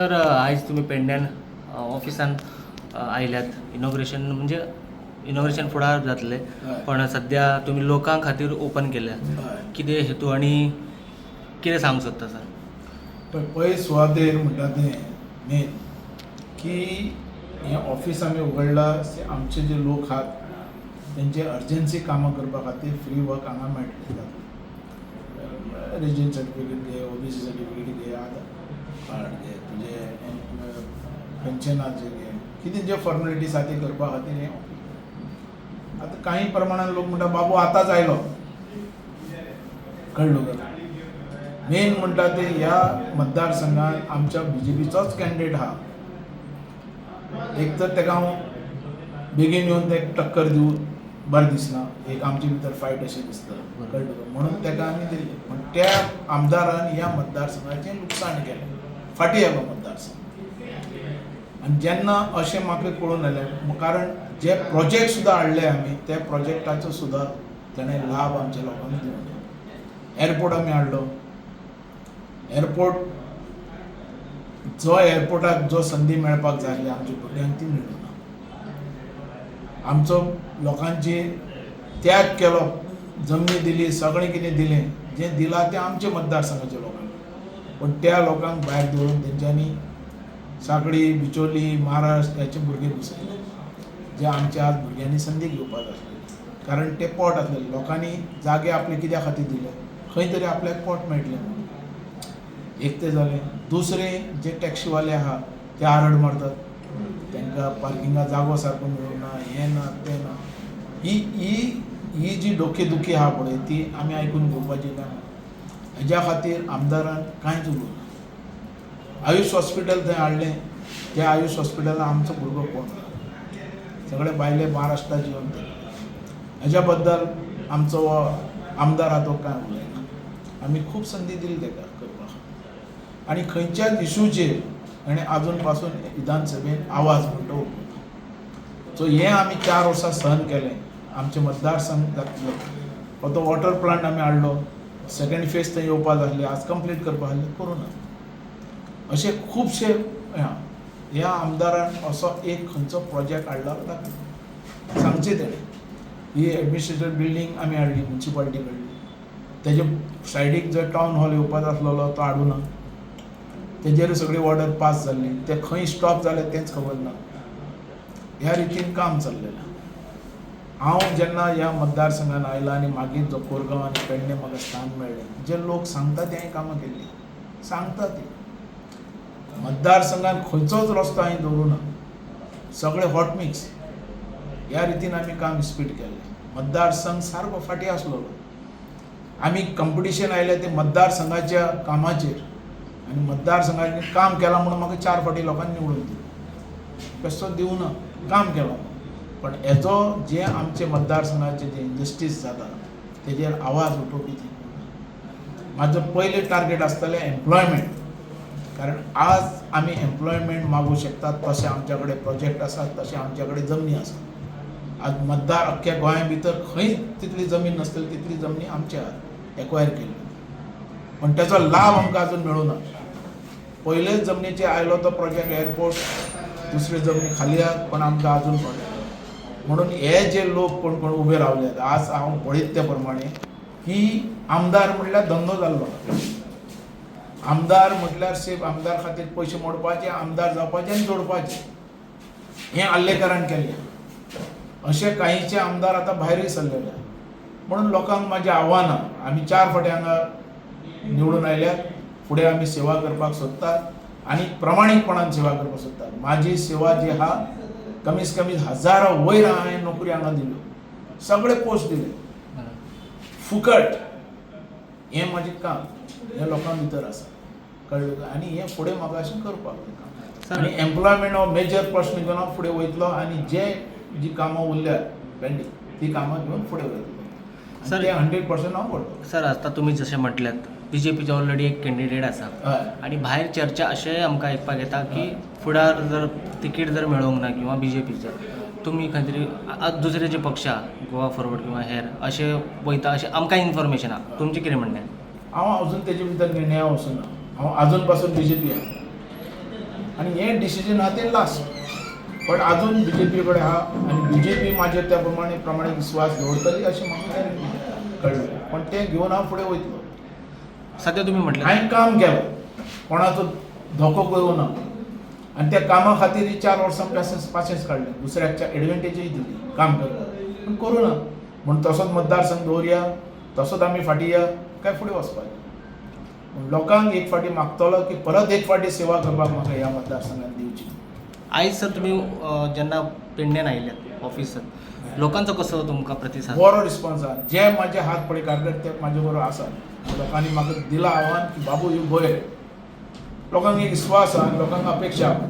तर आयज तुम्ही पेडण्यान ऑफिसान आयल्यात इनॉग्रेशन म्हणजे इनॉग्रेशन फुडार जातले पण सध्या तुम्ही लोकां खातीर ओपन केल्या कितें हेतू आनी कितें सांगूंक सोदता सर? पळय सुवातेर म्हणटा तें मेन की हें ऑफिस आमी उगडलां आमचे जे लोक आहात तेंचे अर्जन्सी कामां करपा खातीर फ्री वर्क हांगा मेळटलें. रेजिडेंट सर्टिफिकेट घे, ओबीसी सर्टिफिकेट घे, आधार कार्ड घे, तुजे पेन्शनाचे घे, कितें जे फॉर्मेलिटीज आसा ती करपा खातीर हें ऑफिस. आतां काही प्रमाणान लोक म्हणटा बाबू आतांच आयलो, कळ्ळो गजाल. मेन म्हणटा ते ह्या मतदारसंघात आमच्या बीजेपीचोच कॅन्डिडेट आहा. एक तर ताका हांव बेगीन येवन ताका टक्कर दिवं बरें दिसना, एक आमचे भितर फायट अशें दिसता, कळ्ळें. म्हणून ताका आमी दिल्लें. पण त्या आमदारान ह्या मतदारसंघाचें लुकसाण केलें, फाटीं आयलो मतदारसंघ. आनी जेन्ना अशें म्हाका कळून आयलें, कारण जे प्रोजेक्ट सुद्दां हाडले आमी त्या प्रोजेक्टाचो सुद्दां ताणें लाभ आमच्या लोकांक दिवना. एअरपोर्ट आमी हाडलो, एअरपोर्ट जो एअरपोर्टाक जो संदी मेळपाक जाय आसली आमच्या भुरग्यांक ती मेळूना. आमचो लोकांची त्याग केलो, जमनी दिली, सगळें कितें दिलें, जें दिलां तें आमच्या मतदारसंघाच्या लोकांक. पण त्या लोकांक भायर दवरून तेंच्यांनी सांकळी, बिचोली, महाराष्ट्र ह्याचे भुरगे घुसयले, जे आमच्या आज भुरग्यांनी संदी घेवपाक जाय आसली. कारण ते पोट आसलेले, लोकांनी जागे आपले कित्या खातीर दिले, खंय तरी आपल्याक पोट मेळटलें म्हणून. एक ते जालें. दुसरें जे टॅक्सीवाले आहा ते आरड मारतात, तांकां पार्किंगा जागो सारको मेळूना, हें ना तें ना. ही जी डोकेदुखी आहा पळय ती आमी आयकून घेवपाची ना. हेज्या खातीर आमदारान कांयच उलोवना. आयुश हॉस्पिटल थंय हाडलें, त्या आयुश हॉस्पिटलान आमचो भुरगो कोण सगळे भायले महाराष्ट्राचे येवन ते हेज्या बद्दल आमचो आमदार आहा तो कांय उलयना. आमी खूब संदी दिली ताका करपाक, आनी खंयच्याच इशूचेर ताणें आजून पासून विधानसभेन आवाज म्हणटा उठोवना. सो हें आमी 4 वर्सां सहन केलें. आमचे मतदारसंघ जातलो तो वॉटर प्लांट आमी हाडलो, सेकंड फेज थंय येवपा जाय आसली, आज कंप्लीट करपा आसलें, करूना. अशे खुबशे ह्या आमदारान असो एक खंयचो प्रोजेक्ट हाडला ताका सांगचें तेणें. ही एडमिनिस्ट्रेटिव्ह बिल्डींग आमी हाडली म्युन्सिपाल्टी कडली, तेजे सायडीक जो टावन हॉल येवपाचो आसलेलो तो हाडूना. तेजेर सगळी ऑर्डर पास जाल्ली, ते खंय स्टॉप जाले तेंच खबर ना. ह्या रितीन काम चल्लेलें. हांव जेन्ना ह्या मतदारसंघान आयला आनी मागीर जो कोरगांव आनी पेडणे म्हाका स्थान मेळ्ळें, जे लोक सांगता ते हांवें कामां केल्लीं, सांगता ती. मतदारसंघान खंयचोच रस्तो हांवें दवरूना, सगळे हॉट मिक्स. ह्या रितीन आमी काम इस्पीट केल्लें. मतदारसंघ सारको फाटीं आसलेलो. आमी कंपिटिशन आयलें ते मतदारसंघाच्या कामाचेर, आनी मतदारसंघाचें काम केलां म्हणून म्हाका 4 फावटी लोकांनी निवडून दिलें. बेश्टो दिवना, काम केलां. पण हेजो जे आमचे मतदारसंघाचे जे इनजस्टीस जाता तेजेर आवाज उठोवपी थंय कोण. म्हाजो पयलें टार्गेट आसतलें एम्प्लॉयमेंट. कारण आज आमी एम्प्लॉयमेंट मागूं शकतात तशें आमच्या कडेन प्रोजेक्ट आसात, तशें आमच्या कडेन जमनी आसात. आज मतदार अख्ख्या गोंया भितर खंय तितली जमीन नासतली तितली जमनी आमच्या एक्वायर केल्ली, पण तेजो लाभ आमकां अजून मेळूना. पयलेच जमनीचेर आयलो तो प्रोजेक्ट एअरपोर्ट, दुसरे जमनी खाली आहात पण आमकां अजून पडले. म्हणून हे जे लोक कोण कोण उबे रावल्यात, आज हांव पळयत त्या प्रमाणे की आमदार म्हटल्यार धंदो जाल्लो. आमदार म्हटल्यार सेफ आमदार खातीर पयशे मोडपाचे, आमदार जावपाचे आनी जोडपाचे, हें आल्लेकारान केलें. अशे कांयचे आमदार आतां भायरूय सरलेले. म्हणून लोकांक म्हाजें आव्हान आहा, आमी 4 फावटी हांगा निवडून आयल्यात, फुडें आमी सेवा करपाक सोदतात आनी प्रमाणीकपणान सेवा करपाक सोदतात. म्हाजी सेवा जी आहा कमीत कमी 1000 वयर हांवें नोकरी हांगा दिल्यो, सगळे पोस्ट दिले फुकट. हें म्हाजें काम हें लोकां भितर आसा, कळ्ळें. आनी हें फुडें म्हाका अशें करपाक जाय. आनी एम्प्लॉयमेंट हो मेजर प्रश्न घेवन हांव फुडें वयतलो आनी जी कामां उरल्यात पेंडींग ती कामां घेवन फुडें वयतलो. सर ते 100% हांव करतलो. सर आतां तुमी जशें म्हटल्यात बीजेपीचो ऑलरेडी एक कॅन्डिडेट आसा, आनी भायर चर्चा अशेंय आमकां आयकपाक येता की फुडार जर तिकीट जर मेळोंक ना किंवा बीजेपीचो तुमी खंय तरी दुसरे जे पक्ष आहा गोवा फॉरवर्ड किंवा हेर अशे वयता अशें आमकां इन्फॉर्मेशन आहा. तुमचें कितें म्हणणें? हांव अजून तेजे भितर निर्णया वचूना. हांव आजून पासून बीजेपी आहा. आणि हे डिसिजन हा ते लास्ट. पण अजून BJP कडे हा आणि BJP माझे त्या प्रमाणे विश्वास दवरतली अशें म्हाका कळ्ळें. पण ते घेवन हांव फुडें वयतलो. सध्या तुम्ही म्हटलं हांवें काम केलो, कोणाचो धोको करूं ना आणि त्या कामा खातीर 4 वर्सां पाशेंस काडलें. दुसऱ्याच्या एडवांटेजय दिली काम करपाक, पण करूं ना म्हूण तसोच मतदारसंघ दवरया, तसोच आमी फाटी या काय फुडें वचपाचें. पूण लोकांक एक फाटी मागतलो की परत एक फाटी सेवा करपाक म्हाका ह्या मतदारसंघात दिवची. आयज सर तुम्ही जेन्ना पेडण्यान आयल्यात ऑफिसात, लोकांचो कसो तुमकां प्रतिसाद? बरो रिस्पॉन्स आहा. जे म्हाजे हात पळय काडटात ते म्हाजे बरोबर आसा. लोकांनी म्हाका दिला आव्हान की बाबू यू गो. लोकांक एक विश्वास आहा, लोकांक अपेक्षा आहा.